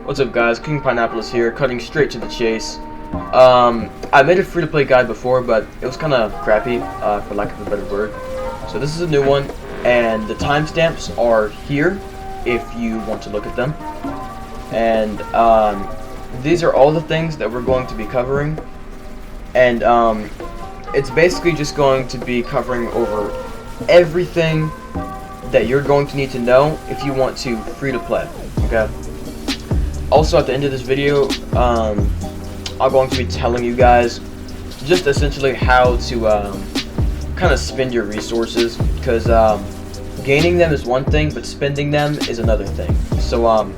What's up, guys? King Pineapple is here, cutting straight to the chase. I made a free-to-play guide before, but it was kind of crappy, for lack of a better word. So this is a new one, and the timestamps are here if you want to look at them. And these are all the things that we're going to be covering, and it's basically just going to be covering over everything that you're going to need to know if you want to free-to-play. Okay. Also, at the end of this video, I'm going to be telling you guys just essentially how to kind of spend your resources, because gaining them is one thing, but spending them is another thing. So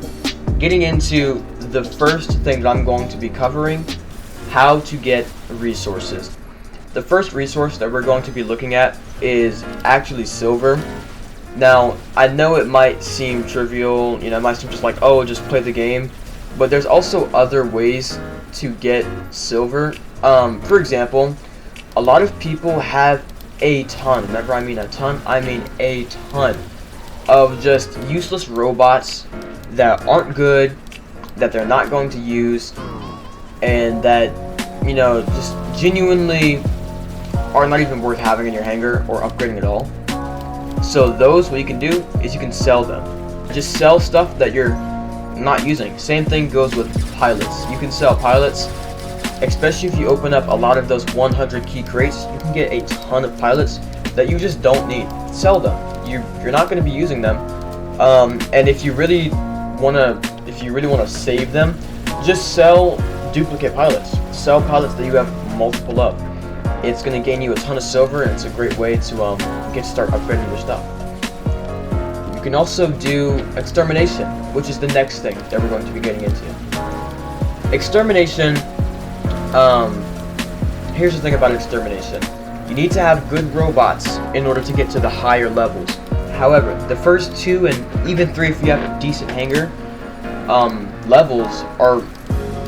getting into the first thing that I'm going to be covering, how to get resources. The first resource that we're going to be looking at is actually silver. Now, I know it might seem trivial, you know, it might seem just like, oh, just play the game. But there's also other ways to get silver. For example, a lot of people have a ton, whenever I mean a ton, I mean a ton of just useless robots that aren't good, that they're not going to use, and that, you know, just genuinely are not even worth having in your hangar or upgrading at all. So those, what you can do is you can sell them. Just sell stuff that you're not using. Same thing goes with pilots. You can sell pilots, especially if you open up a lot of those 100 key crates. You can get a ton of pilots that you just don't need. Sell them. You're not going to be using them. And if you really want to save them, just sell duplicate pilots. Sell pilots that you have multiple of. It's going to gain you a ton of silver, and it's a great way to get to start upgrading your stuff. You can also do extermination, which is the next thing that we're going to be getting into. Extermination, here's the thing about extermination. You need to have good robots in order to get to the higher levels. However, the first 2 and even 3, if you have a decent hangar, levels are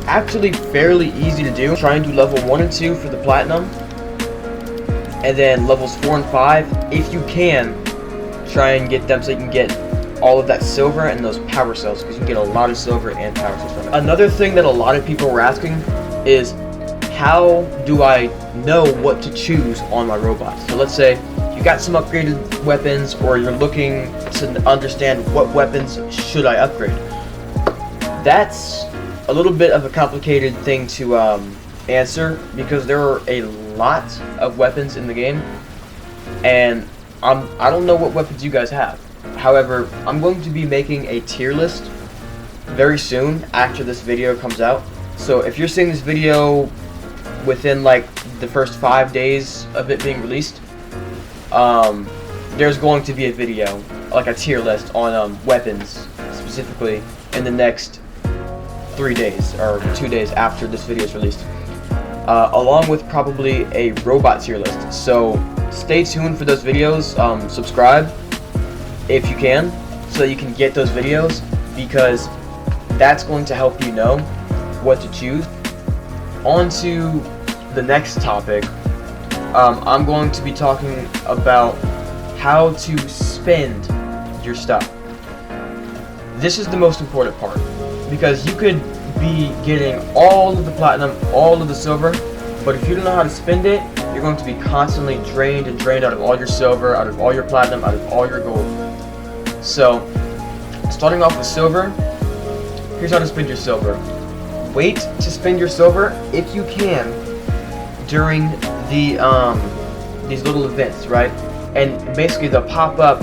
actually fairly easy to do. Try and do level 1 and 2 for the platinum, and then levels 4 and 5, if you can, try and get them so you can get all of that silver and those power cells, because you can get a lot of silver and power cells from it. Another thing that a lot of people were asking is, how do I know what to choose on my robots? So let's say you got some upgraded weapons, or you're looking to understand what weapons should I upgrade. That's a little bit of a complicated thing to answer, because there are a lot of weapons in the game, and I don't know what weapons you guys have. However, I'm going to be making a tier list very soon after this video comes out. So if you're seeing this video within like the first 5 days of it being released, there's going to be a video, like a tier list on weapons specifically in the next 3 days or 2 days after this video is released, along with probably a robot tier list. So stay tuned for those videos. Subscribe if you can, so that you can get those videos, because that's going to help you know what to choose. On to the next topic. I'm going to be talking about how to spend your stuff. This is the most important part, because you could be getting all of the platinum, all of the silver, but if you don't know how to spend it, you're going to be constantly drained out of all your silver, out of all your platinum, out of all your gold. So, starting off with silver, here's how to spend your silver. Wait to spend your silver, if you can, during the these little events, right? And basically they'll pop up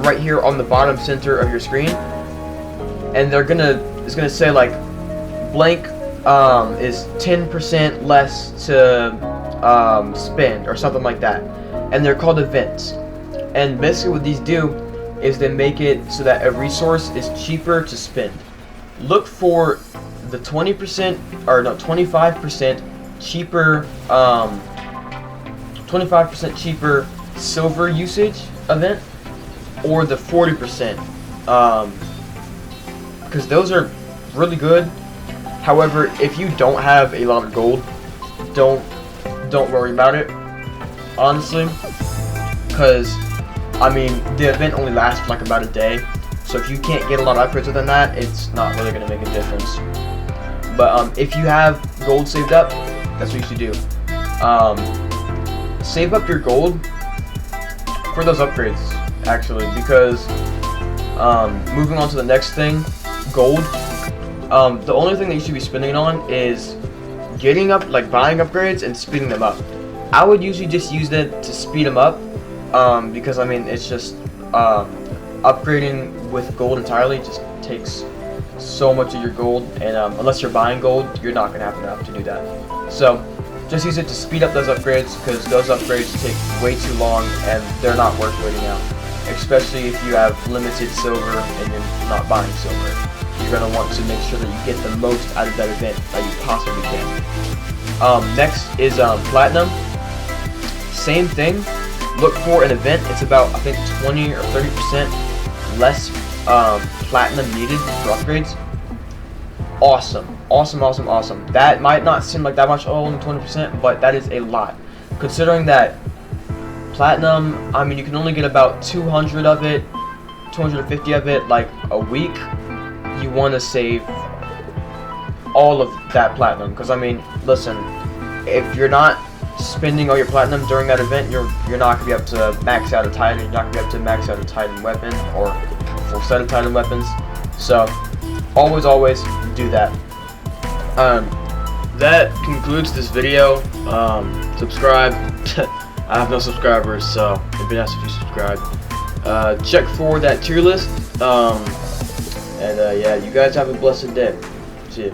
right here on the bottom center of your screen, and it's gonna say like blank is 10% less to spend, or something like that. And they're called events. And basically what these do is they make it so that a resource is cheaper to spend. Look for the 20% or no 25% cheaper 25% cheaper silver usage event, or the 40%, because those are really good. However, if you don't have a lot of gold, don't worry about it, honestly, because I mean the event only lasts for like about a day, So if you can't get a lot of upgrades within that, it's not really going to make a difference. But if you have gold saved up, that's what you should do. Save up your gold for those upgrades, actually, because moving on to the next thing, gold. The only thing that you should be spending it on is getting up, like buying upgrades and speeding them up. I would usually just use that to speed them up, because I mean it's just upgrading with gold entirely just takes so much of your gold, and unless you're buying gold, you're not gonna have enough to do that. So just use it to speed up those upgrades, because those upgrades take way too long and they're not worth waiting out. Especially if you have limited silver and you're not buying silver. You're going to want to make sure that you get the most out of that event that you possibly can. Next is platinum. Same thing. Look for an event. It's about, I think, 20 or 30% less platinum needed for upgrades. Awesome. Awesome, awesome, awesome. That might not seem like that much, only 20%, but that is a lot. Considering that platinum, I mean, you can only get about 200 of it, 250 of it, like a week. You want to save all of that platinum, because I mean, listen, if you're not spending all your platinum during that event, you're not gonna be able to max out a Titan. You're not gonna be able to max out a Titan weapon or a full set of Titan weapons. So always do that. That concludes this video. Subscribe. I have no subscribers, so it'd be nice if you subscribe. Check for that tier list. Yeah, you guys have a blessed day. See ya.